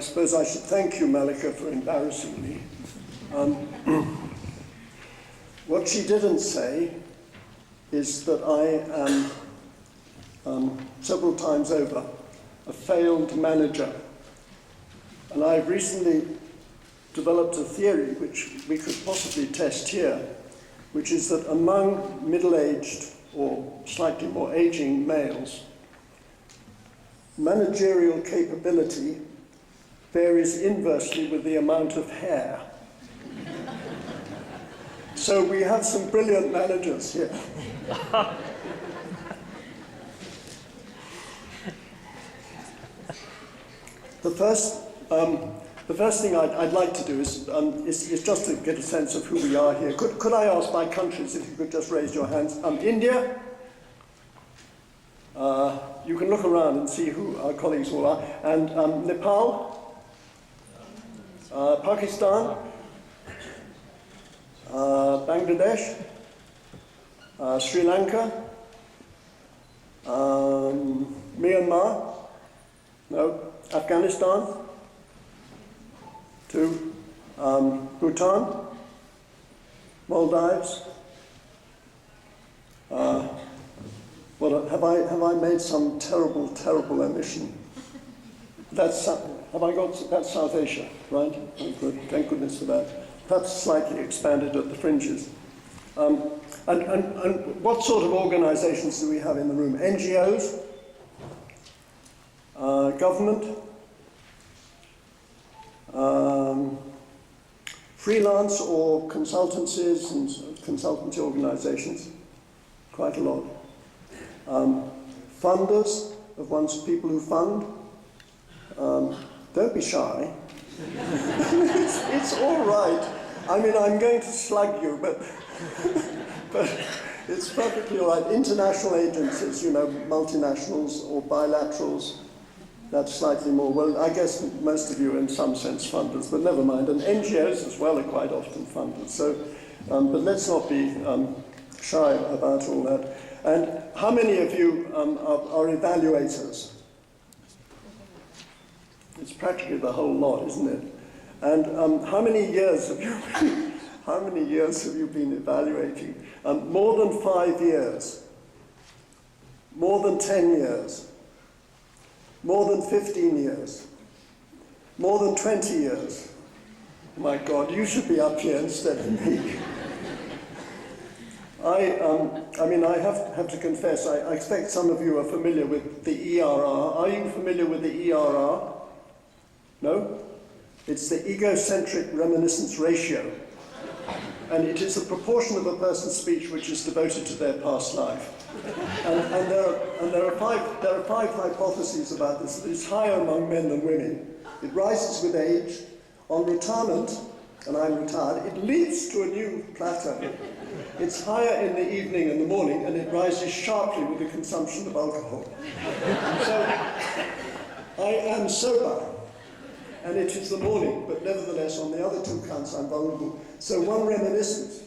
I suppose I should thank you, Malika, for embarrassing me. What she didn't say is that I am, several times over, a failed manager. And I've recently developed a theory which we could possibly test here, which is that among middle-aged or slightly more aging males, managerial capability varies inversely with the amount of hair. So we have some brilliant managers here. The first thing I'd like to do is just to get a sense of who we are here. Could I ask by countries if you could just raise your hands? India. You can look around and see who our colleagues all are. And Nepal. Pakistan. Bangladesh. Sri Lanka. Myanmar. No. Afghanistan. 2. Bhutan. Maldives. Well, have I made some terrible omission? Have I got, that's South Asia, right? Oh, good. Thank goodness for that. Perhaps slightly expanded at the fringes. And what sort of organizations do we have in the room? NGOs? Government? Freelance or consultancies and consultancy organizations? Quite a lot. Funders of one's people who fund. Don't be shy. it's all right. I mean, I'm going to slug you, but it's perfectly all right. International agencies, you know, multinationals or bilaterals, that's slightly more, well, I guess most of you are in some sense funders, but never mind. And NGOs as well are quite often funders. So, but let's not be shy about all that. And how many of you are evaluators? It's practically the whole lot, isn't it? And how many years have you been evaluating? More than 5 years, more than 10 years, more than 15 years, more than 20 years. My God, you should be up here instead of me. I mean, I have to confess, I expect some of you are familiar with the ERR. Are you familiar with the ERR? No? It's the Egocentric Reminiscence ratio. And it is the proportion of a person's speech which is devoted to their past life. And there are five hypotheses about this. It's higher among men than women. It rises with age. On retirement, and I'm retired, it leads to a new plateau. It's higher in the evening and the morning, and it rises sharply with the consumption of alcohol. So I am sober, and it is the morning, but nevertheless, on the other two counts, I'm vulnerable. So one reminiscence,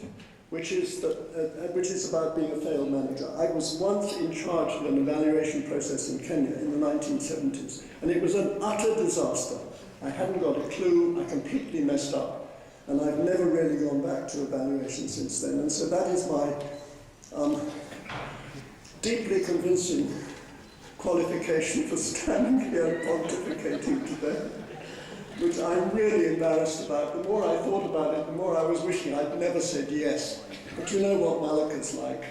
which is about being a failed manager. I was once in charge of an evaluation process in Kenya in the 1970s, and it was an utter disaster. I hadn't got a clue, I completely messed up, and I've never really gone back to evaluation since then. And so that is my deeply convincing qualification for standing here and pontificating today, which I'm really embarrassed about. The more I thought about it, the more I was wishing I'd never said yes. But you know what Malika's like.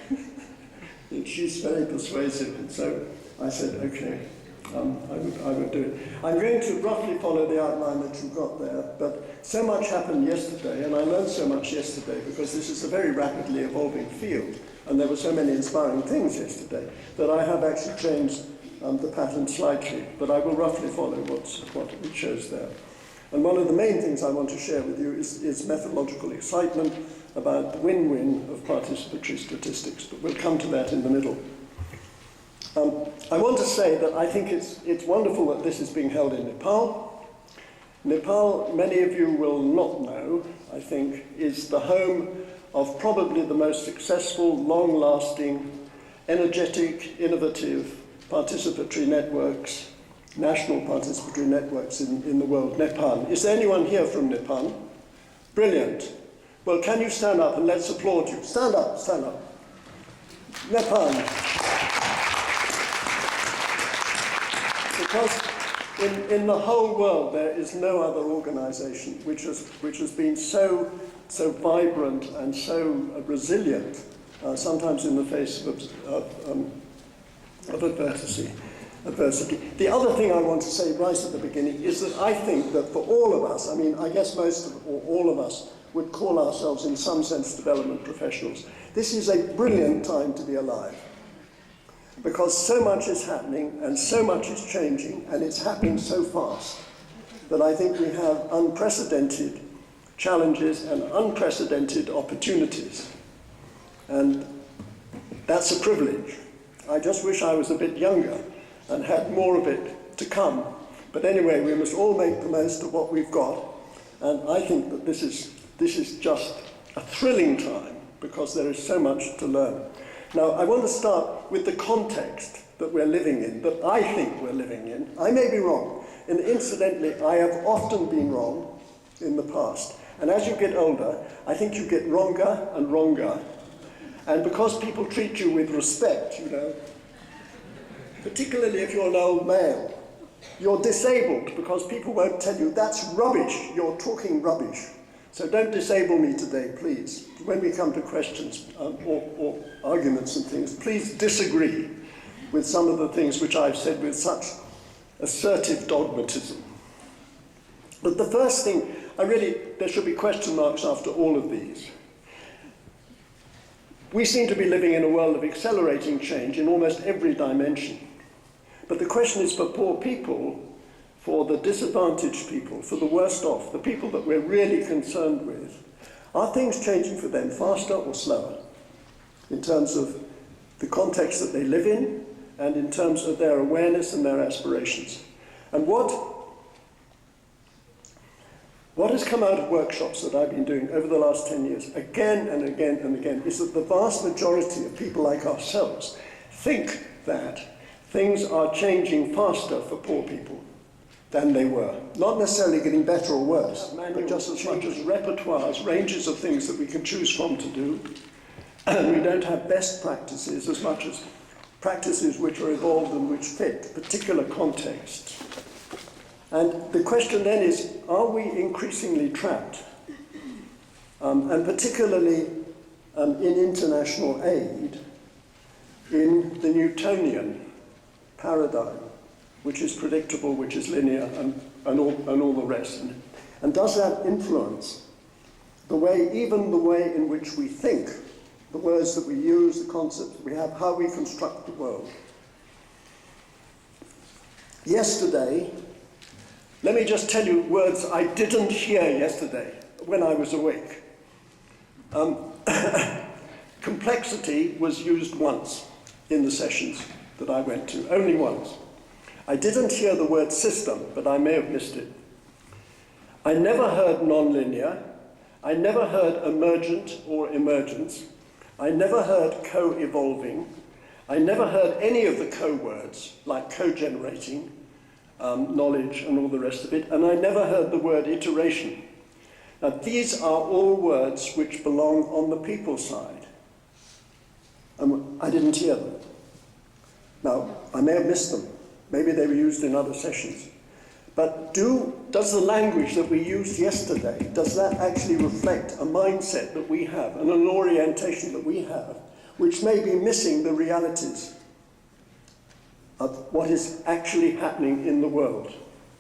She's very persuasive, and so I said, okay. I would do it. I'm going to roughly follow the outline that you've got there, but so much happened yesterday, and I learned so much yesterday because this is a very rapidly evolving field, and there were so many inspiring things yesterday that I have actually changed the pattern slightly, but I will roughly follow what it shows there. And one of the main things I want to share with you is methodological excitement about the win-win of participatory statistics, but we'll come to that in the middle. I want to say that I think it's wonderful that this is being held in Nepal. Nepal, many of you will not know, I think, is the home of probably the most successful, long-lasting, energetic, innovative participatory networks national participatory networks in the world, Nepal. Is there anyone here from Nepal? Brilliant. Well, can you stand up and let's applaud you? Stand up, stand up. Nepal. Because in the whole world there is no other organization which has been so vibrant and so resilient, sometimes in the face of adversity. The other thing I want to say right at the beginning is that I think that for all of us, I mean, I guess most of, or all of us, would call ourselves in some sense development professionals. This is a brilliant time to be alive, because so much is happening and so much is changing, and it's happening so fast that I think we have unprecedented challenges and unprecedented opportunities. And that's a privilege. I just wish I was a bit younger and had more of it to come. But anyway, we must all make the most of what we've got, and I think that this is just a thrilling time, because there is so much to learn. Now, I want to start with the context that we're living in, that I think we're living in. I may be wrong, and incidentally, I have often been wrong in the past. And as you get older, I think you get wronger and wronger. And because people treat you with respect, you know, particularly if you're an old male, you're disabled because people won't tell you, that's rubbish, you're talking rubbish. So don't disable me today, please. When we come to questions or arguments and things, please disagree with some of the things which I've said with such assertive dogmatism. But the first thing, there should be question marks after all of these. We seem to be living in a world of accelerating change in almost every dimension. But the question is, for poor people, for the disadvantaged people, for the worst off, the people that we're really concerned with, are things changing for them faster or slower in terms of the context that they live in and in terms of their awareness and their aspirations? And what has come out of workshops that I've been doing over the last 10 years, again and again and again, is that the vast majority of people like ourselves think that things are changing faster for poor people than they were. Not necessarily getting better or worse, but just as much as repertoires, ranges of things that we can choose from to do. And we don't have best practices as much as practices which are evolved and which fit particular contexts. And the question then is, are we increasingly trapped, and particularly in international aid, in the Newtonian paradigm, which is predictable, which is linear, and all the rest? And does that influence even the way in which we think, the words that we use, the concepts that we have, how we construct the world? Yesterday, let me just tell you words I didn't hear yesterday when I was awake. Complexity was used once in the sessions that I went to, only once. I didn't hear the word system, but I may have missed it. I never heard nonlinear. I never heard emergent or emergence. I never heard co-evolving. I never heard any of the co-words, like co-generating, knowledge and all the rest of it, and I never heard the word iteration. Now, these are all words which belong on the people side. I didn't hear them. Now, I may have missed them. Maybe they were used in other sessions. But does the language that we used yesterday, does that actually reflect a mindset that we have and an orientation that we have, which may be missing the realities of what is actually happening in the world,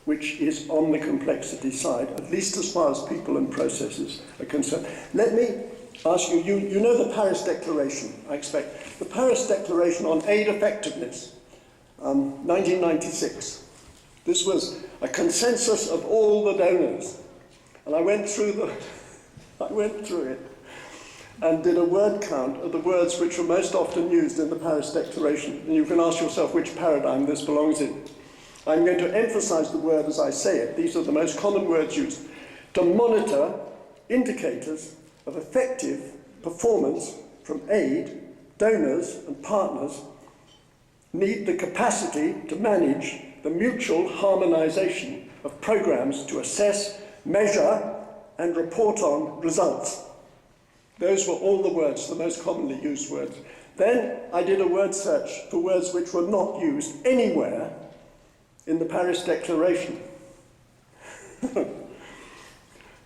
which is on the complexity side, at least as far as people and processes are concerned? Let me ask you, you know the Paris Declaration, I expect. The Paris Declaration on Aid Effectiveness, 1996. This was a consensus of all the donors. And I went through it and did a word count of the words which were most often used in the Paris Declaration. And you can ask yourself which paradigm this belongs in. I'm going to emphasize the word as I say it. These are the most common words used. To monitor indicators of effective performance from aid, donors and partners need the capacity to manage the mutual harmonization of programs to assess, measure, and report on results. Those were all the words, the most commonly used words. Then I did a word search for words which were not used anywhere in the Paris Declaration.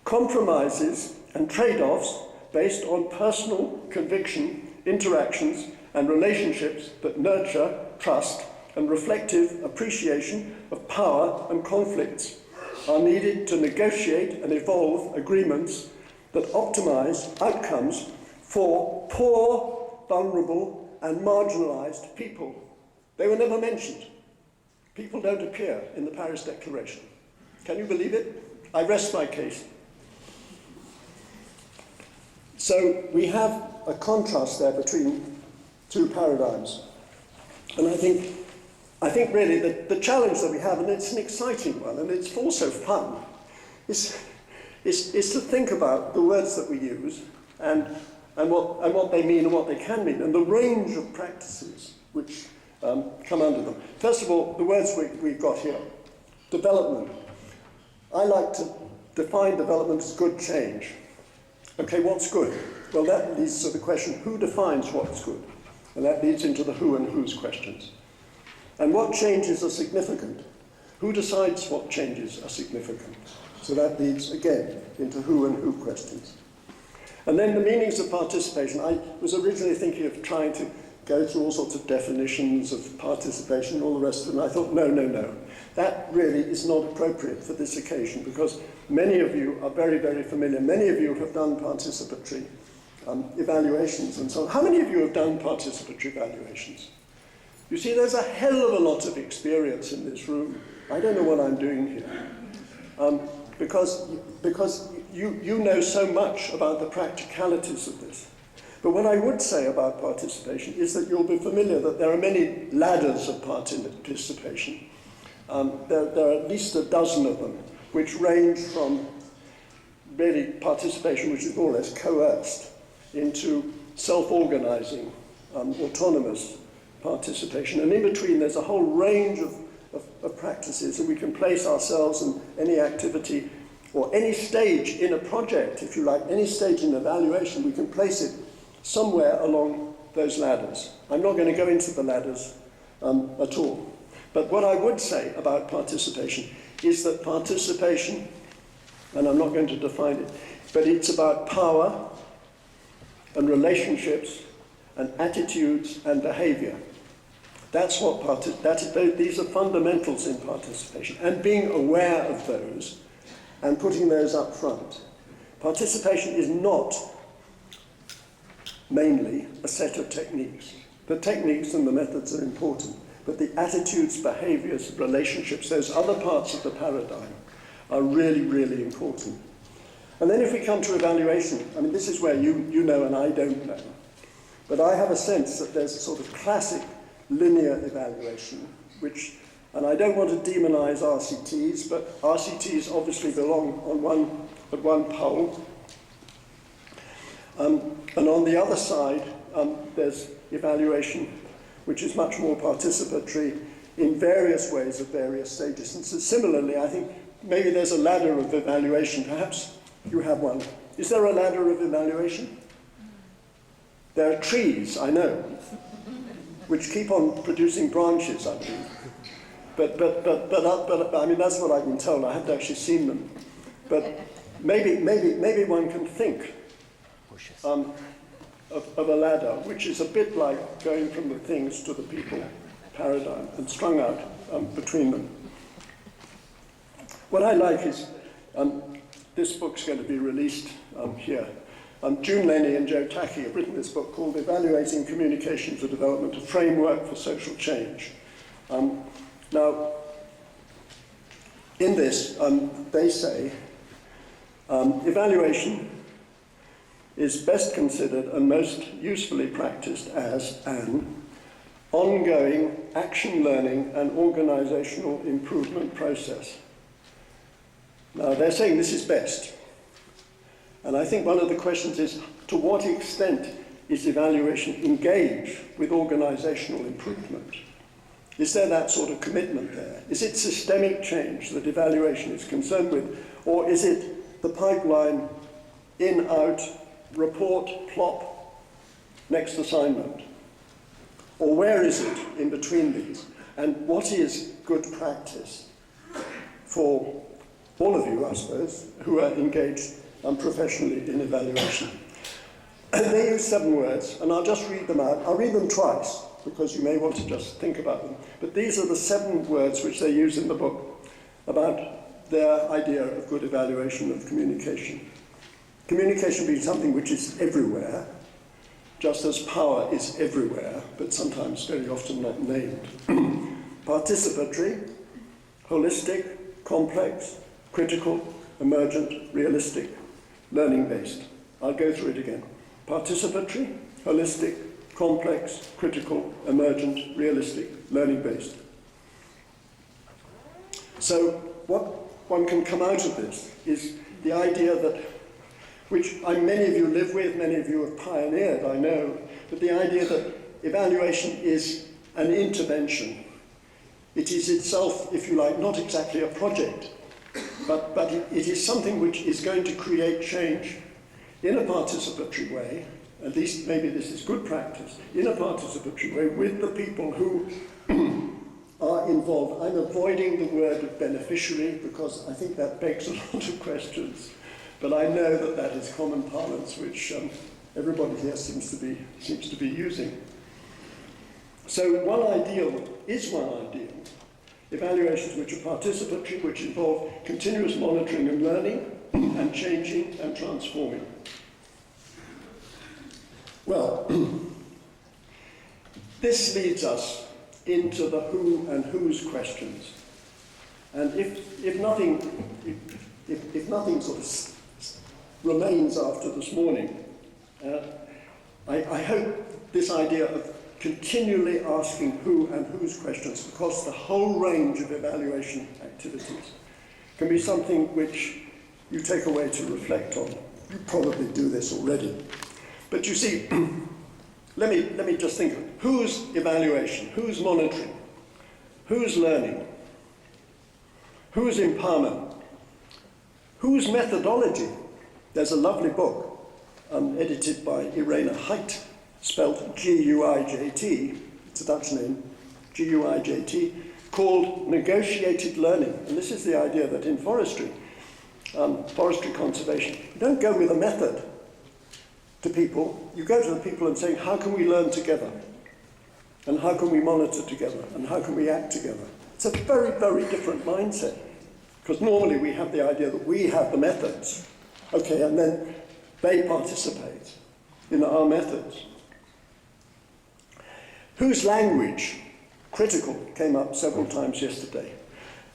Compromises and trade-offs based on personal conviction, interactions, and relationships that nurture trust and reflective appreciation of power and conflicts are needed to negotiate and evolve agreements that optimize outcomes for poor, vulnerable, and marginalized people. They were never mentioned. People don't appear in the Paris Declaration. Can you believe it? I rest my case. So we have a contrast there between two paradigms. And I think really the challenge that we have, and it's an exciting one, and it's also fun, is to think about the words that we use and what they mean and what they can mean, and the range of practices which come under them. First of all, the words we've got here. Development. I like to define development as good change. Okay, what's good? Well, that leads to the question, who defines what's good? And that leads into the who and whose questions. And what changes are significant? Who decides what changes are significant? So that leads, again, into who and who questions. And then the meanings of participation. I was originally thinking of trying to go through all sorts of definitions of participation and all the rest of it, and I thought, no. That really is not appropriate for this occasion, because many of you are very, very familiar. Many of you have done participatory evaluations and so on. How many of you have done participatory evaluations? You see, there's a hell of a lot of experience in this room. I don't know what I'm doing here. Because you know so much about the practicalities of this. But what I would say about participation is that you'll be familiar that there are many ladders of participation. There are at least a dozen of them, which range from really participation which is more or less coerced into self-organizing, autonomous participation. And in between there's a whole range of practices, and we can place ourselves in any activity or any stage in a project, if you like, any stage in evaluation, we can place it somewhere along those ladders. I'm not going to go into the ladders at all. But what I would say about participation is that participation, and I'm not going to define it, but it's about power and relationships and attitudes and behavior. That's what these are fundamentals in participation, and being aware of those and putting those up front. Participation is not mainly a set of techniques. The techniques and the methods are important, but the attitudes, behaviors, relationships, those other parts of the paradigm are really, really important. And then if we come to evaluation, I mean, this is where you know and I don't know, but I have a sense that there's a sort of classic linear evaluation, which, and I don't want to demonize RCTs, but RCTs obviously belong at one pole. And on the other side, there's evaluation, which is much more participatory in various ways at various stages. And so similarly, I think maybe there's a ladder of evaluation. Perhaps you have one. Is there a ladder of evaluation? There are trees, I know, which keep on producing branches, I believe. But I mean, that's what I've been told. I haven't actually seen them. But maybe one can think of a ladder, which is a bit like going from the things to the people paradigm and strung out between them. What I like is, this book's going to be released here. June Lenny and Joe Tackey have written this book called Evaluating Communication for Development, a Framework for Social Change. Now, in this, they say, evaluation is best considered and most usefully practiced as an ongoing action learning and organizational improvement process. Now, they're saying this is best. And I think one of the questions is, to what extent is evaluation engaged with organizational improvement? Is there that sort of commitment there? Is it systemic change that evaluation is concerned with? Or is it the pipeline, in, out, report, plop, next assignment? Or where is it in between these? And what is good practice for all of you, I suppose, who are engaged professionally in evaluation? And they use 7 words, and I'll just read them out. I'll read them twice, because you may want to just think about them. But these are the 7 words which they use in the book about their idea of good evaluation of communication. Communication being something which is everywhere, just as power is everywhere, but sometimes very often not named. Participatory, holistic, complex, critical, emergent, realistic, learning-based. I'll go through it again. Participatory, holistic, complex, critical, emergent, realistic, learning-based. So what one can come out of this is the idea that, which many of you live with, many of you have pioneered, I know, but the idea that evaluation is an intervention. It is itself, if you like, not exactly a project, but it is something which is going to create change in a participatory way. At least maybe this is good practice, in a participatory way with the people who are involved. I'm avoiding the word beneficiary because I think that begs a lot of questions, but I know that that is common parlance which everybody here seems to be using. So one ideal, evaluations which are participatory, which involve continuous monitoring and learning and changing and transforming. Well, this leads us into the who and whose questions. And if nothing sort of remains after this morning, I hope this idea of continually asking who and whose questions across the whole range of evaluation activities can be something which you take away to reflect on. You probably do this already. But you see, let me just think, whose evaluation, whose monitoring, whose learning, whose empowerment, whose methodology? There's a lovely book edited by Irena Haidt, spelled G-U-I-J-T, it's a Dutch name, G-U-I-J-T, called Negotiated Learning. And this is the idea that in forestry conservation, you don't go with a method to people, you go to the people and say, how can we learn together? And how can we monitor together? And how can we act together? It's a very, very different mindset. Because normally we have the idea that we have the methods, okay, and then they participate in our methods. Whose language, critical, came up several times yesterday.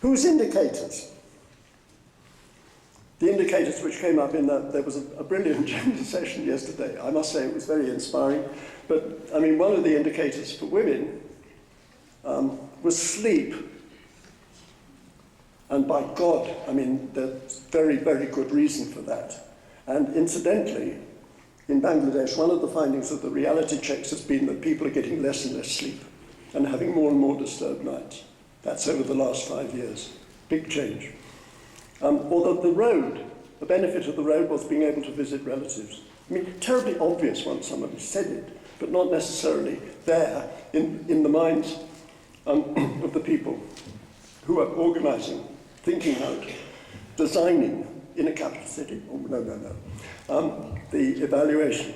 Whose indicators? The indicators which came up in that, there was a brilliant gender session yesterday. I must say it was very inspiring. But, I mean, one of the indicators for women was sleep. And by God, I mean, there's very, very good reason for that. And incidentally, in Bangladesh, one of the findings of the reality checks has been that people are getting less and less sleep and having more and more disturbed nights. That's over the last 5 years. Big change. Or the road, the benefit of the road was being able to visit relatives. I mean, terribly obvious once somebody said it, but not necessarily there in the minds of the people who are organising, thinking out, designing in a capital city. Oh, no. The evaluation.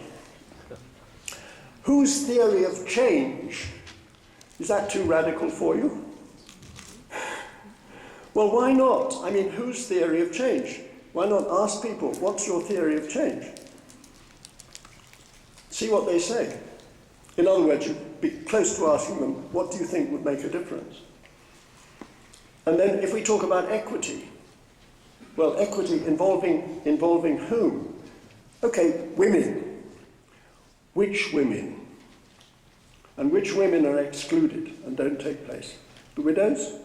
Whose theory of change? Is that too radical for you? Well, why not? I mean, whose theory of change? Why not ask people, what's your theory of change? See what they say. In other words, you'd be close to asking them, what do you think would make a difference? And then if we talk about equity, well, equity involving whom? Okay, women. Which women? And which women are excluded and don't take place? The widows?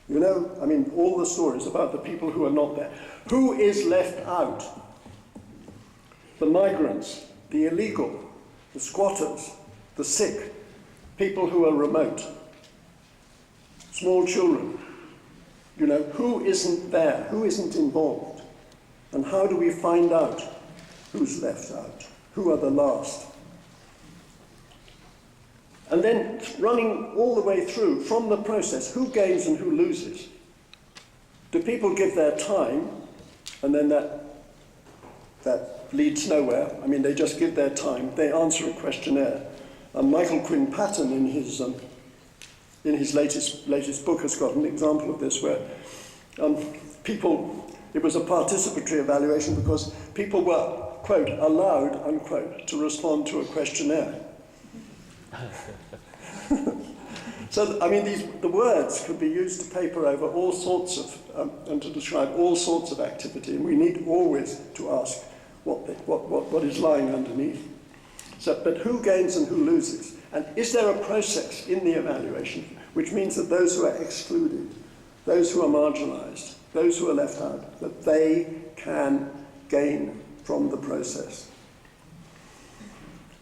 You know, I mean, all the stories about the people who are not there. Who is left out? The migrants, the illegal, the squatters, the sick, people who are remote. small children. You know, who isn't there? Who isn't involved? And how do we find out who's left out? Who are the last? And then running all the way through, from the process, who gains and who loses? Do people give their time, and then that leads nowhere? I mean, they just give their time. They answer a questionnaire. Michael Quinn Patton, in his latest book, has got an example of this, where it was a participatory evaluation because people were, quote, allowed, unquote, to respond to a questionnaire. So, I mean, the words could be used to paper over all sorts of, and to describe all sorts of activity, and we need always to ask what is lying underneath. So, but who gains and who loses? And is there a process in the evaluation which means that those who are excluded, those who are marginalized, those who are left out, that they can gain from the process?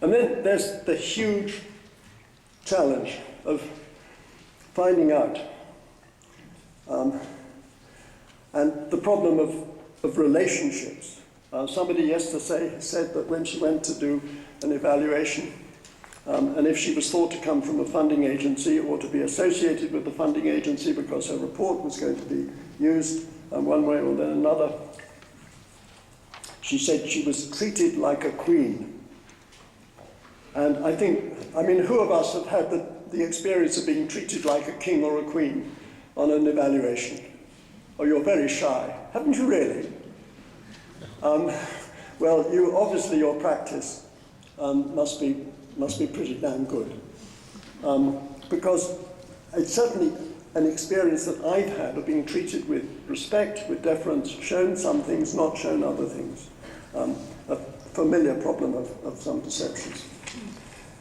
And then there's the huge challenge of finding out. And the problem of relationships. Somebody yesterday said that when she went to do an evaluation, and if she was thought to come from a funding agency or to be associated with the funding agency because her report was going to be used one way or then another, she said she was treated like a queen. And I mean, who of us have had the experience of being treated like a king or a queen on an evaluation? Oh, you're very shy. Haven't you really? Well, obviously your practice must be pretty damn good. Because it's certainly an experience that I've had of being treated with respect, with deference, shown some things, not shown other things. A familiar problem of some perceptions.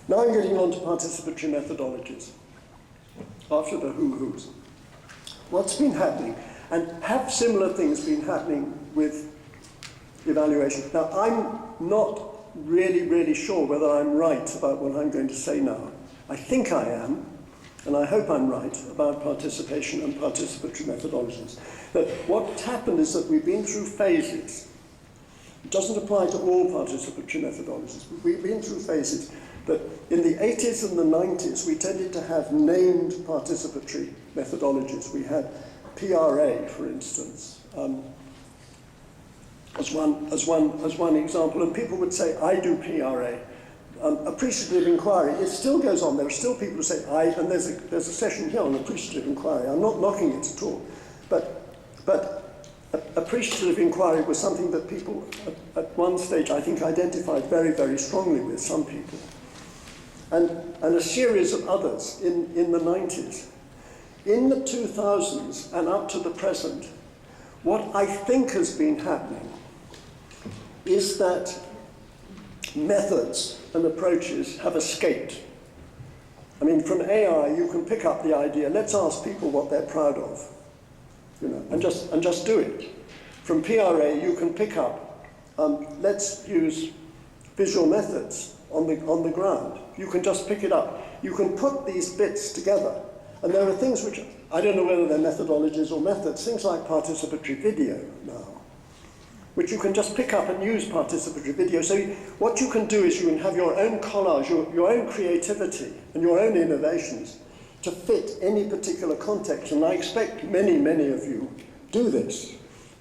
Now I'm getting on to participatory methodologies, after the who's. What's been happening? And have similar things been happening with evaluation? Now, I'm not really sure whether I'm right about what I'm going to say now. I think I am, and I hope I'm right about participation and participatory methodologies. But what's happened is that we've been through phases. It doesn't apply to all participatory methodologies. We've been through phases that in the 80s and the 90s, we tended to have named participatory methodologies. We had PRA, for instance, as one example, and people would say, I do PRA. Appreciative inquiry, it still goes on. There are still people who say, and there's a session here on appreciative inquiry. I'm not knocking it at all. But appreciative inquiry was something that people at one stage, I think, identified very strongly with, some people. And a series of others in the 90s. In the 2000s and up to the present, what I think has been happening is that methods and approaches have escaped. I mean, from AI, you can pick up the idea, let's ask people what they're proud of, and just do it. From PRA, you can pick up, let's use visual methods on the ground. You can just pick it up. You can put these bits together. And there are things which, I don't know whether they're methodologies or methods, things like participatory video now, which you can just pick up and use participatory video. So what you can do is you can have your own collage, your own creativity, and your own innovations to fit any particular context. And I expect many of you do this.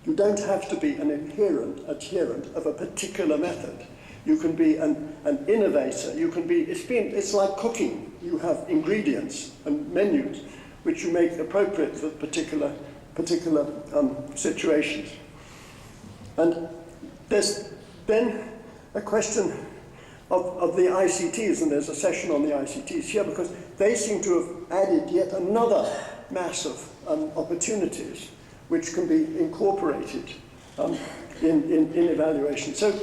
You don't have to be an adherent of a particular method. You can be an innovator. You can be, it's like cooking. You have ingredients and menus which you make appropriate for particular situations. And there's then a question of the ICTs, and there's a session on the ICTs here because they seem to have added yet another mass of opportunities which can be incorporated in evaluation. So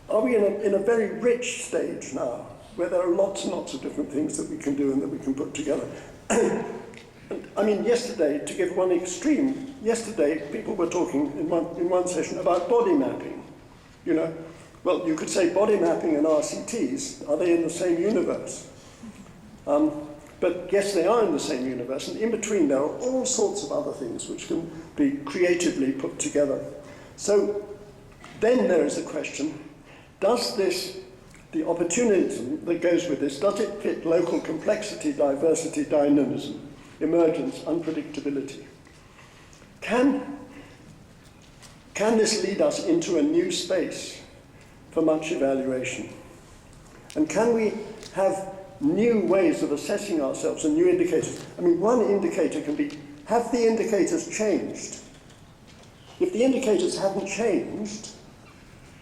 are we in a very rich stage now, where there are lots and lots of different things that we can do and that we can put together? I mean, yesterday, to give one extreme, yesterday people were talking in one session about body mapping. Well, you could say body mapping and RCTs, are they in the same universe? But yes, they are in the same universe, and in between there are all sorts of other things which can be creatively put together. So then there is the question, does this, the opportunism that goes with this, does it fit local complexity, diversity, dynamism, emergence, unpredictability? Can this lead us into a new space for much evaluation? And can we have new ways of assessing ourselves and new indicators? I mean, one indicator can be, have the indicators changed? If the indicators haven't changed,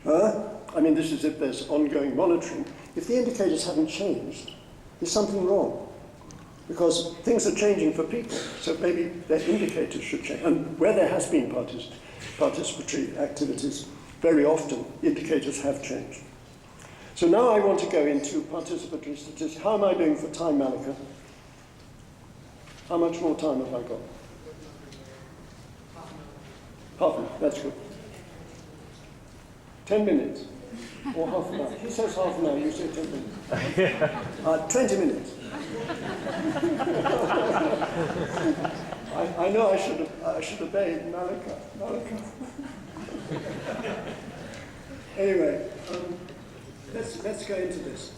I mean, this is if there's ongoing monitoring. If the indicators haven't changed, there's something wrong. Because things are changing for people, so maybe their indicators should change. And where there has been participatory activities, very often indicators have changed. So now I want to go into participatory statistics. How am I doing for time, Malika? How much more time have I got? Half an hour, that's good. 10 minutes, or half an hour. He says half an hour, you say 10 minutes. 20 minutes. I know I should obey Malika. Anyway, let's go into this.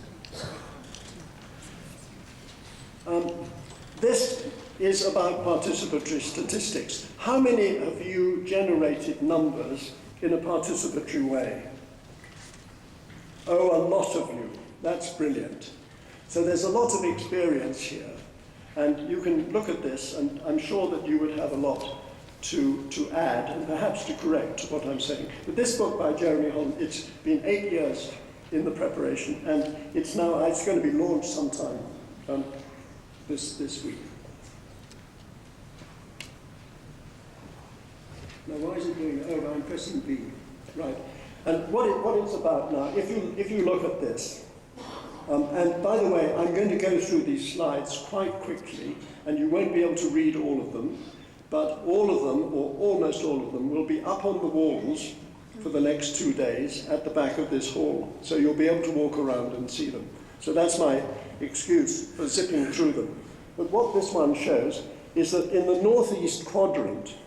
This is about participatory statistics. How many of you generated numbers in a participatory way? Oh, a lot of you. That's brilliant. So there's a lot of experience here. And you can look at this, and I'm sure that you would have a lot to add, and perhaps to correct what I'm saying. But this book by Jeremy Holland, it's been 8 years in the preparation, and it's going to be launched sometime this week. Now, why is it doing? Oh, I'm pressing B. Right. And what it's about now, if you look at this, and by the way, I'm going to go through these slides quite quickly, and you won't be able to read all of them, but all of them, or almost all of them, will be up on the walls for the next 2 days at the back of this hall. So you'll be able to walk around and see them. So that's my excuse for zipping through them. But what this one shows is that in the northeast quadrant,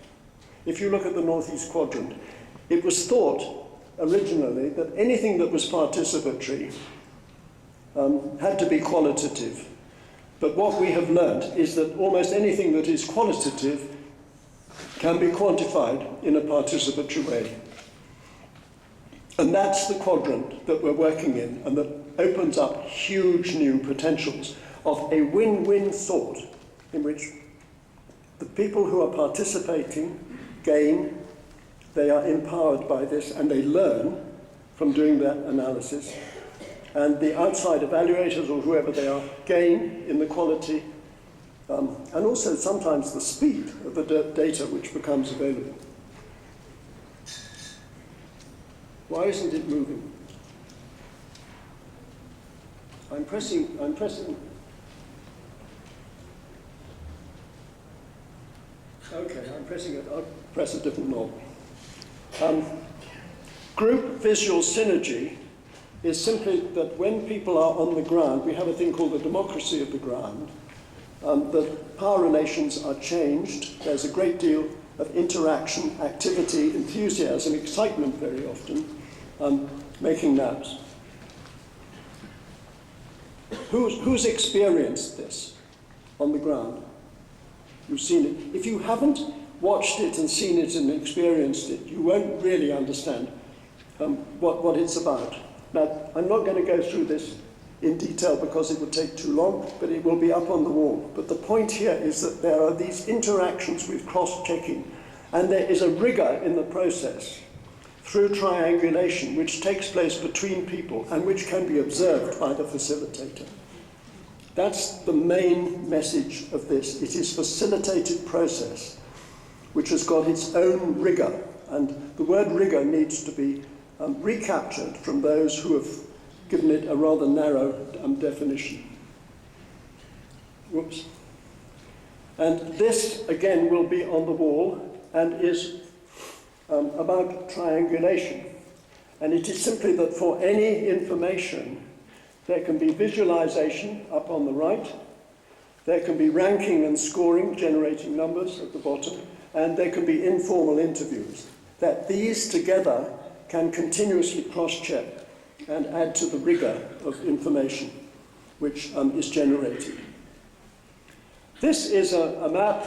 if you look at the northeast quadrant, it was thought originally that anything that was participatory had to be qualitative. But what we have learned is that almost anything that is qualitative can be quantified in a participatory way. And that's the quadrant that we're working in, and that opens up huge new potentials of a win-win thought in which the people who are participating gain, they are empowered by this, and they learn from doing that analysis. And the outside evaluators, or whoever they are, gain in the quality and also sometimes the speed of the data which becomes available. Why isn't it moving? I'm pressing. Okay, I'm pressing it. I'll press a different knob. Group visual synergy is simply that when people are on the ground, we have a thing called the democracy of the ground, that power relations are changed. There's a great deal of interaction, activity, enthusiasm, excitement very often, making maps. Who's experienced this on the ground? You've seen it. If you haven't watched it and seen it and experienced it, you won't really understand what it's about. Now, I'm not going to go through this in detail because it would take too long, but it will be up on the wall. But the point here is that there are these interactions with cross-checking, and there is a rigor in the process through triangulation which takes place between people and which can be observed by the facilitator. That's the main message of this. It is facilitated process which has got its own rigor, and the word rigor needs to be recaptured from those who have given it a rather narrow definition. Whoops. And this, again, will be on the wall and is about triangulation. And it is simply that for any information, there can be visualization up on the right, There can be ranking and scoring, generating numbers at the bottom, and there can be informal interviews. That these together can continuously cross-check and add to the rigor of information which is generated. This is a map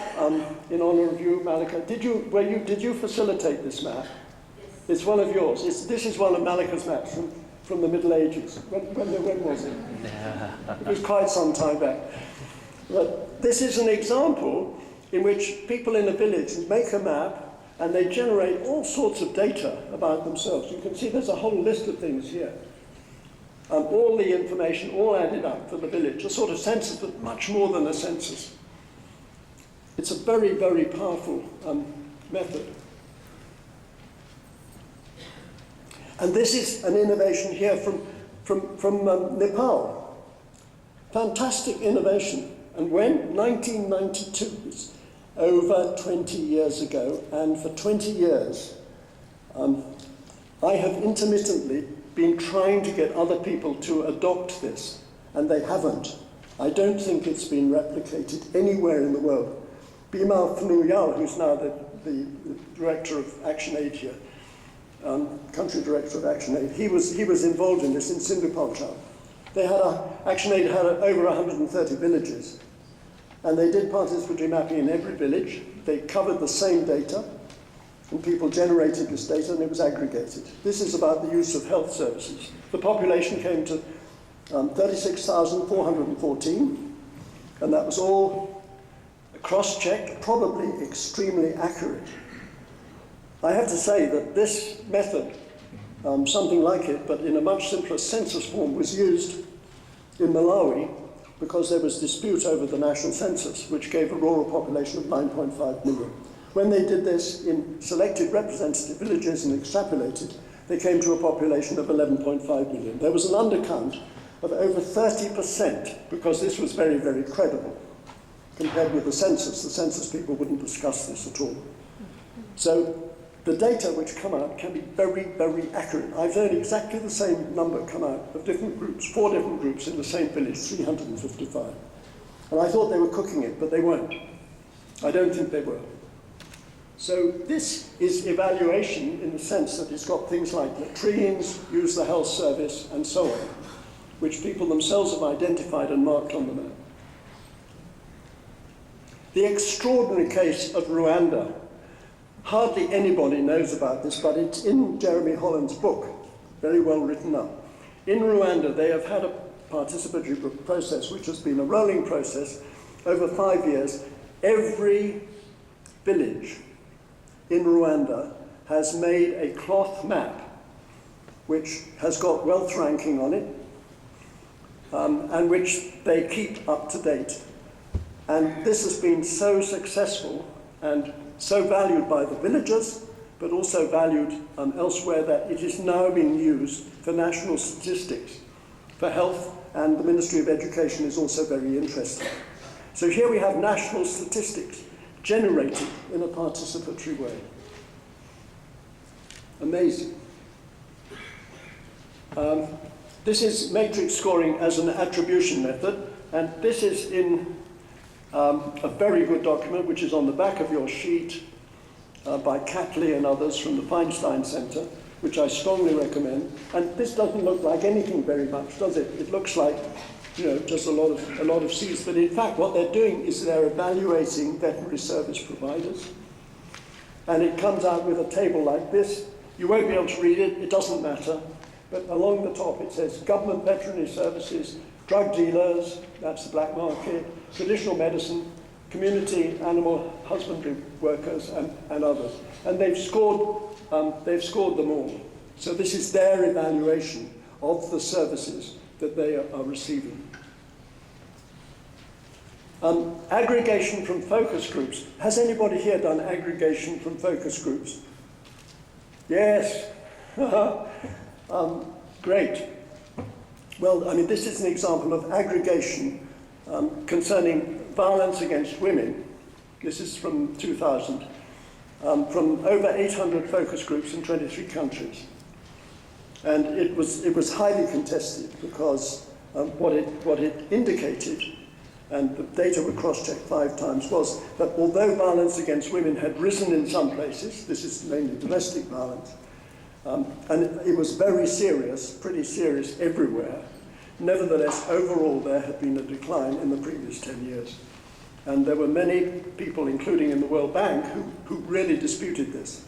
in honor of you, Malika. Did you facilitate this map? Yes. It's one of yours. This is one of Malika's maps from the Middle Ages. When was it? It was quite some time back. But this is an example in which people in a village make a map and they generate all sorts of data about themselves. You can see there's a whole list of things here. All the information, all added up for the village, a sort of census, but much more than a census. It's a very, very powerful method. And this is an innovation here from Nepal. Fantastic innovation. And when? 1992. It's over 20 years ago. And for 20 years, I have intermittently been trying to get other people to adopt this, and they haven't. I don't think it's been replicated anywhere in the world. Bimal Phnuyal, who's now the director of Action Aid here, country director of Action Aid, he was involved in this in Sindhupalchar. Action Aid had over 130 villages, and they did participatory mapping in every village. They covered the same data, and people generated this data, and it was aggregated. This is about the use of health services. The population came to 36,414, and that was all cross-checked, probably extremely accurate. I have to say that this method, something like it, but in a much simpler census form, was used in Malawi because there was dispute over the national census, which gave a rural population of 9.5 million. When they did this in selected representative villages and extrapolated, they came to a population of 11.5 million. There was an undercount of over 30% because this was very, very credible compared with the census. The census people wouldn't discuss this at all. So the data which come out can be very, very accurate. I've known exactly the same number come out of different groups, 4 different groups in the same village, 355. And I thought they were cooking it, but they weren't. I don't think they were. So this is evaluation in the sense that it's got things like latrines, use the health service, and so on, which people themselves have identified and marked on the map. The extraordinary case of Rwanda. Hardly anybody knows about this, but it's in Jeremy Holland's book, very well written up. In Rwanda, they have had a participatory process, which has been a rolling process over 5 years. Every village in Rwanda has made a cloth map which has got wealth ranking on it and which they keep up to date. And this has been so successful and so valued by the villagers, but also valued elsewhere, that it is now being used for national statistics, for health, and the Ministry of Education is also very interested. So here we have national statistics generated in a participatory way. Amazing. This is matrix scoring as an attribution method, and this is in a very good document which is on the back of your sheet by Catley and others from the Feinstein Center, which I strongly recommend. And this doesn't look like anything very much, does it? It looks like, just a lot of C's. But in fact, what they're doing is they're evaluating veterinary service providers. And it comes out with a table like this. You won't be able to read it, it doesn't matter. But along the top it says government veterinary services, drug dealers, that's the black market, traditional medicine, community animal husbandry workers, and others. And they've scored them all. So this is their evaluation of the services that they are receiving. Aggregation from focus groups. Has anybody here done aggregation from focus groups? Yes. Great. Well, I mean, this is an example of aggregation concerning violence against women. This is from 2000, from over 800 focus groups in 23 countries. And it was highly contested because what it indicated and the data were cross-checked 5 times, was that although violence against women had risen in some places, this is mainly domestic violence, and it was very serious, pretty serious everywhere, nevertheless, overall, there had been a decline in the previous 10 years. And there were many people, including in the World Bank, who really disputed this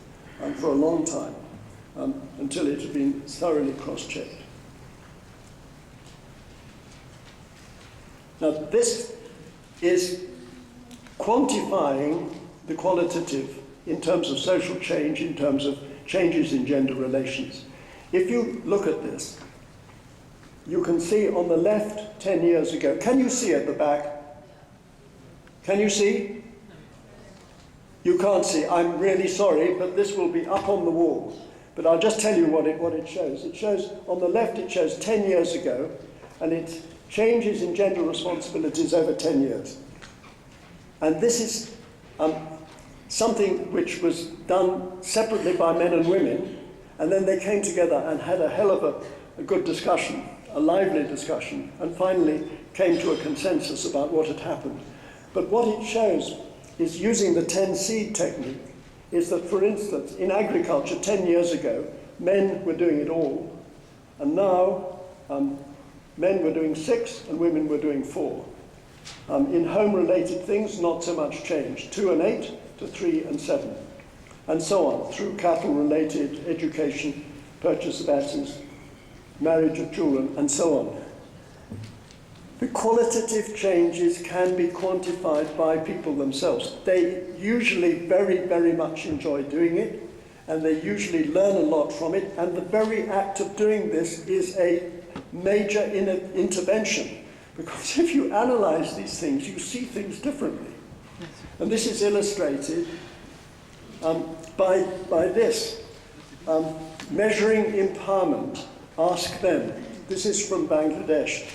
for a long time, until it had been thoroughly cross-checked. Now, this is quantifying the qualitative in terms of social change, in terms of changes in gender relations. If you look at this, you can see on the left 10 years ago. Can you see at the back? Can you see? You can't see. I'm really sorry, but this will be up on the wall. But I'll just tell you what it shows. It shows, on the left, it shows 10 years ago, and it changes in gender responsibilities over 10 years. And this is something which was done separately by men and women, and then they came together and had a hell of a good discussion, a lively discussion, and finally came to a consensus about what had happened. But what it shows is, using the 10 seed technique, is that, for instance, in agriculture 10 years ago, men were doing it all, and now men were doing 6 and women were doing 4. In home-related things, not so much change, 2 and 8 to 3 and 7, and so on, through cattle-related education, purchase of assets, marriage of children, and so on. The qualitative changes can be quantified by people themselves. They usually very, very much enjoy doing it, and they usually learn a lot from it, and the very act of doing this is a major intervention, because if you analyze these things, you see things differently. And this is illustrated by this. Measuring empowerment, ask them. This is from Bangladesh.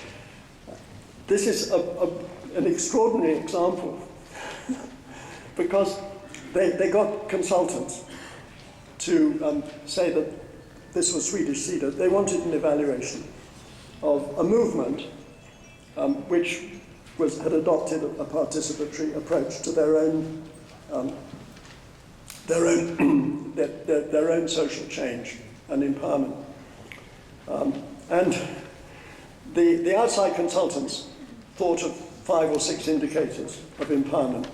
This is an extraordinary example because they got consultants to say that this was Swedish cedar. They wanted an evaluation of a movement which had adopted a participatory approach to their own social change and empowerment. And the outside consultants thought of 5 or 6 indicators of empowerment.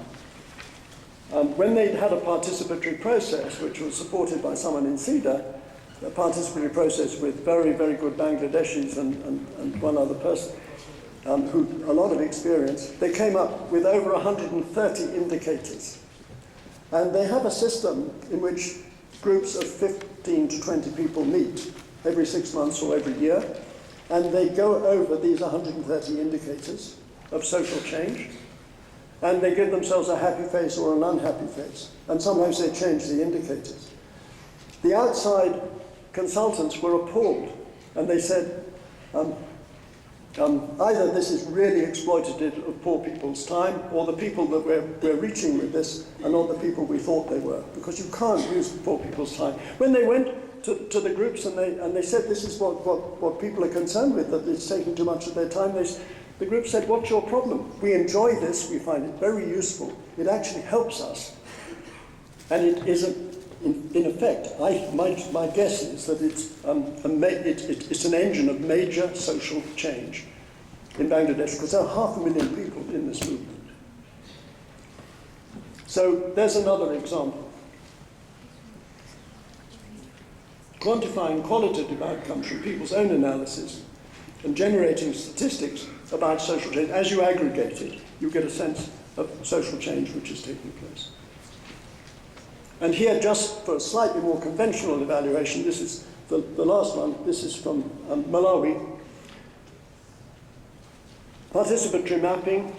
When they'd had a participatory process, which was supported by someone in CEDA, a participatory process with very, very good Bangladeshis and one other person, who a lot of experience, they came up with over 130 indicators. And they have a system in which groups of 15 to 20 people meet every 6 months or every year, and they go over these 130 indicators of social change, and they give themselves a happy face or an unhappy face, and sometimes they change the indicators. The outside consultants were appalled, and they said, either this is really exploitative of poor people's time, or the people that we're reaching with this are not the people we thought they were, because you can't use poor people's time. When they went to the groups and they said this is what people are concerned with, that it's taking too much of their time, the group said, what's your problem? We enjoy this, we find it very useful, it actually helps us. And it is, in effect, my guess is that it's an engine of major social change in Bangladesh, because there are 500,000 people in this movement. So there's another example. Quantifying qualitative outcomes from people's own analysis and generating statistics about social change. As you aggregate it, you get a sense of social change which is taking place. And here, just for a slightly more conventional evaluation, this is the last one. This is from Malawi. Participatory mapping,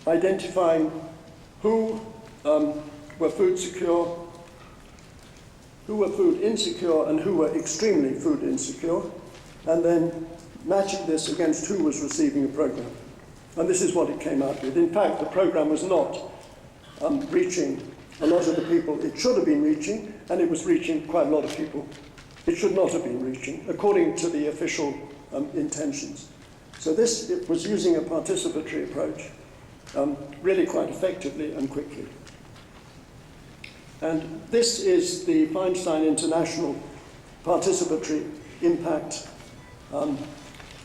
identifying who were food secure, who were food insecure, and who were extremely food insecure, and then matching this against who was receiving a program. And this is what it came out with. In fact, the program was not reaching a lot of the people it should have been reaching, and it was reaching quite a lot of people it should not have been reaching, according to the official intentions. So it was using a participatory approach. really quite effectively and quickly. And this is the Feinstein International Participatory Impact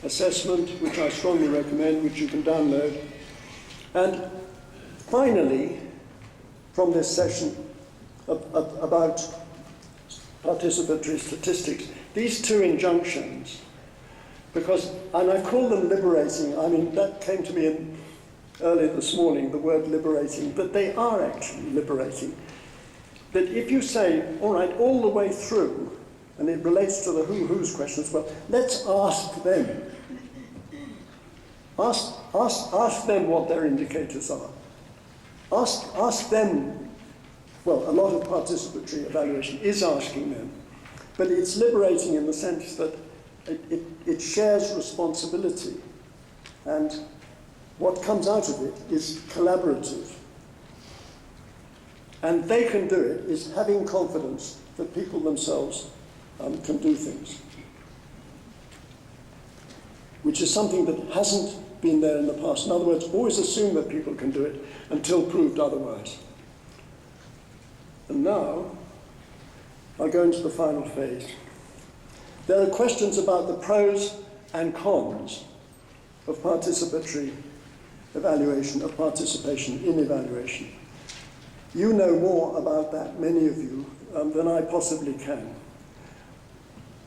Assessment, which I strongly recommend, which you can download. And finally, from this session about participatory statistics, these two injunctions, because, and I call them liberating, I mean, that came to me earlier this morning, the word liberating, but they are actually liberating. That if you say, all right, all the way through, and it relates to the who's questions, well, let's ask them. Ask them what their indicators are. Ask them, well, a lot of participatory evaluation is asking them, but it's liberating in the sense that it shares responsibility, and what comes out of it is collaborative. And they can do it is having confidence that people themselves can do things, which is something that hasn't been there in the past. In other words, always assume that people can do it until proved otherwise. And now, I'll go into the final phase. There are questions about the pros and cons of participatory evaluation, of participation in evaluation. You know more about that, many of you, than I possibly can.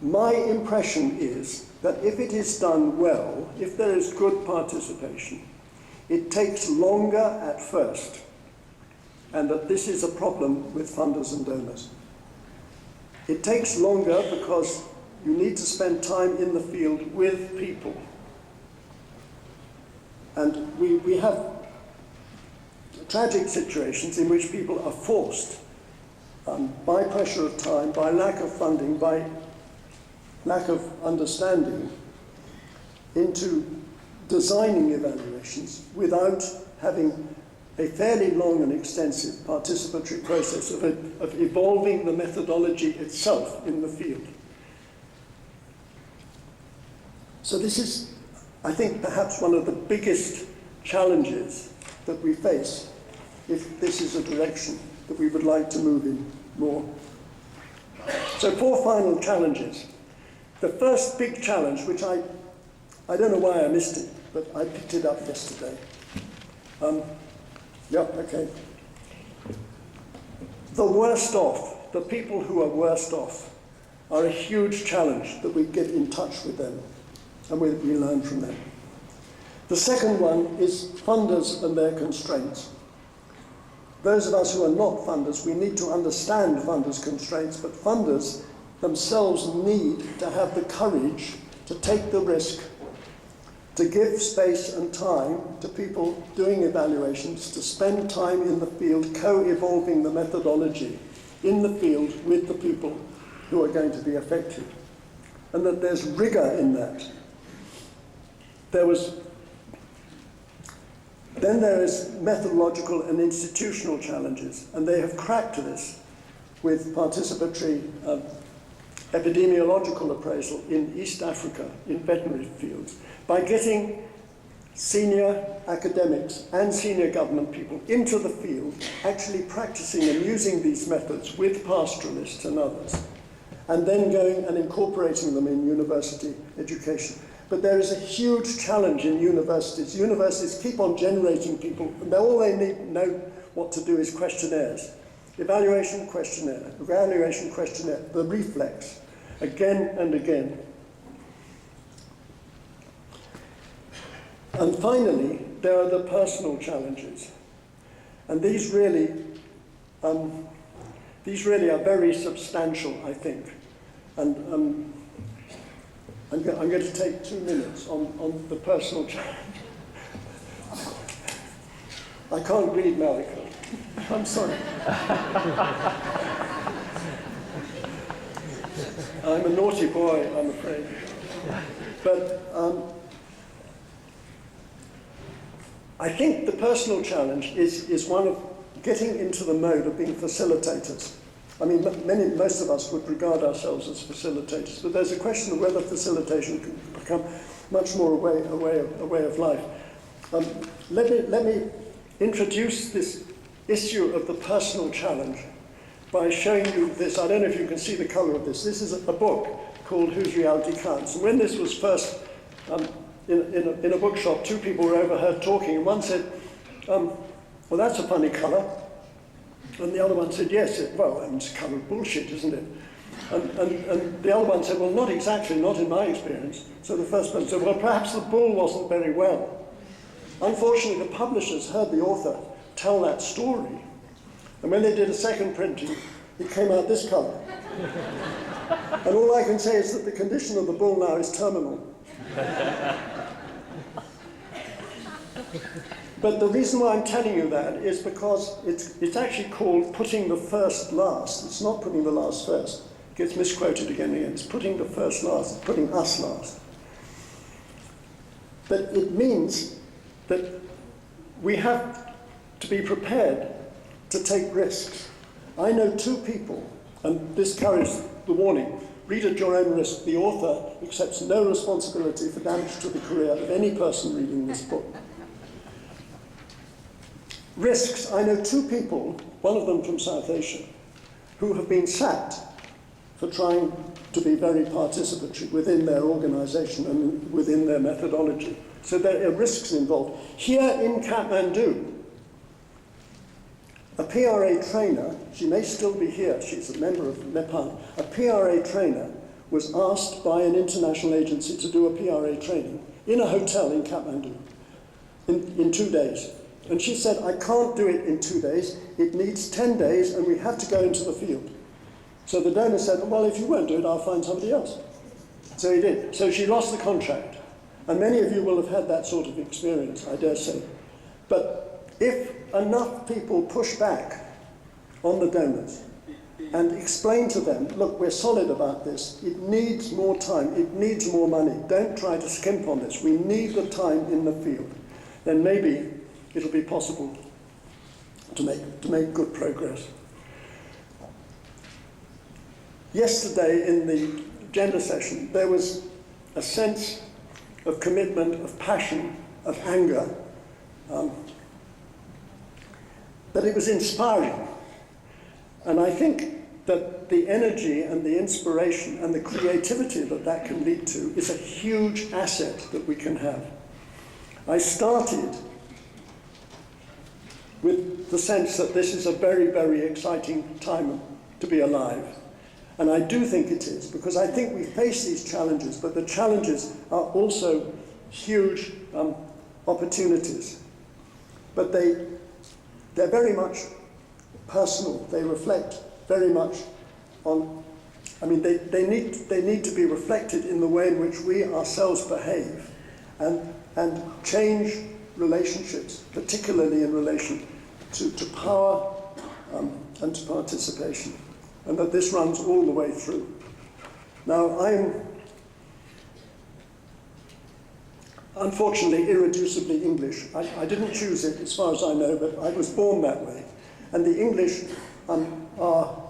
My impression is that if it is done well, if there is good participation, it takes longer at first, and that this is a problem with funders and donors. It takes longer because you need to spend time in the field with people. And we have tragic situations in which people are forced, by pressure of time, by lack of funding, by lack of understanding, into designing evaluations without having a fairly long and extensive participatory process of evolving the methodology itself in the field. So this is, I think, perhaps one of the biggest challenges that we face if this is a direction that we would like to move in more. So 4 final challenges. The first big challenge, which I don't know why I missed it, but I picked it up yesterday. Okay. The worst off, the people who are worst off, are a huge challenge that we get in touch with them and we learn from them. The second one is funders and their constraints. Those of us who are not funders, we need to understand funders' constraints, but funders themselves need to have the courage to take the risk, to give space and time to people doing evaluations, to spend time in the field co-evolving the methodology in the field with the people who are going to be affected. And that there's rigor in that. Then there is methodological and institutional challenges, and they have cracked this with participatory epidemiological appraisal in East Africa, in veterinary fields, by getting senior academics and senior government people into the field, actually practicing and using these methods with pastoralists and others, and then going and incorporating them in university education. But there is a huge challenge in universities. Universities keep on generating people, and all they know what to do is questionnaires. Evaluation questionnaire, the reflex, again and again. And finally, there are the personal challenges. And these really are very substantial, I think. And I'm going to take 2 minutes on the personal challenge. I can't read, Malika. I'm sorry. I'm a naughty boy, I'm afraid. But I think the personal challenge is one of getting into the mode of being facilitators. I mean, most of us would regard ourselves as facilitators, but there's a question of whether facilitation can become much more a way of life. Let me introduce this issue of the personal challenge by showing you this. I don't know if you can see the colour of this. This is a book called Whose Reality Counts. And when this was first in a bookshop, two people were overheard talking, and one said, well, that's a funny colour. And the other one said, yes, well, it's a colour of bullshit, isn't it? And the other one said, well, not exactly, not in my experience. So the first one said, well, perhaps the bull wasn't very well. Unfortunately, the publishers heard the author tell that story. And when they did a second printing, it came out this colour. And all I can say is that the condition of the bull now is terminal. But the reason why I'm telling you that is because it's actually called putting the first last. It's not putting the last first. It gets misquoted again and again. It's putting the first last, it's putting us last. But it means that we have to be prepared to take risks. I know two people, and this carries the warning, read at your own risk. The author accepts no responsibility for damage to the career of any person reading this book. Risks. I know two people, one of them from South Asia, who have been sacked for trying to be very participatory within their organization and within their methodology. So there are risks involved. Here in Kathmandu, a PRA trainer, she may still be here, she's a member of Nepal, a PRA trainer was asked by an international agency to do a PRA training in a hotel in Kathmandu in 2 days. And she said, I can't do it in 2 days, it needs 10 days and we have to go into the field. So the donor said, well, if you won't do it, I'll find somebody else. So he did. So she lost the contract. And many of you will have had that sort of experience, I dare say. But if enough people push back on the donors and explain to them, look, we're solid about this, it needs more time, it needs more money, don't try to skimp on this, we need the time in the field, then maybe it'll be possible to make good progress. Yesterday in the gender session, there was a sense of commitment, of passion, of anger, but it was inspiring. And I think that the energy and the inspiration and the creativity that that can lead to is a huge asset that we can have. I started with the sense that this is a very, very exciting time to be alive. And I do think it is, because I think we face these challenges, but the challenges are also huge opportunities. But they're very much personal. They reflect very much on, I mean, they need to be reflected in the way in which we ourselves behave and change relationships, particularly in relation to power and to participation, and that this runs all the way through. Now, I'm unfortunately irreducibly English. I didn't choose it, as far as I know, but I was born that way. And the English are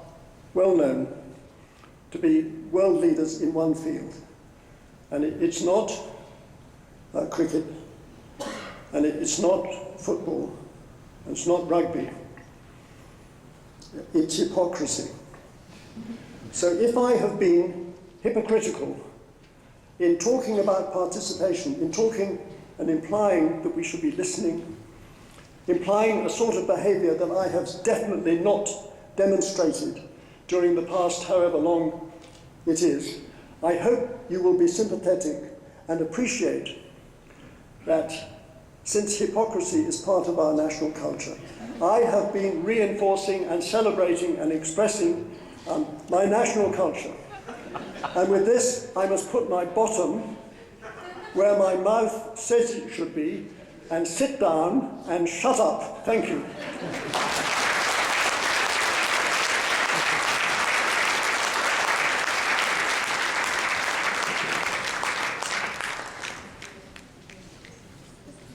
well known to be world leaders in one field. And it's not cricket, and it's not football, and it's not rugby. It's hypocrisy. So if I have been hypocritical in talking about participation, in talking and implying that we should be listening, implying a sort of behaviour that I have definitely not demonstrated during the past however long it is, I hope you will be sympathetic and appreciate that since hypocrisy is part of our national culture, I have been reinforcing and celebrating and expressing my national culture. And with this, I must put my bottom where my mouth says it should be, and sit down and shut up. Thank you.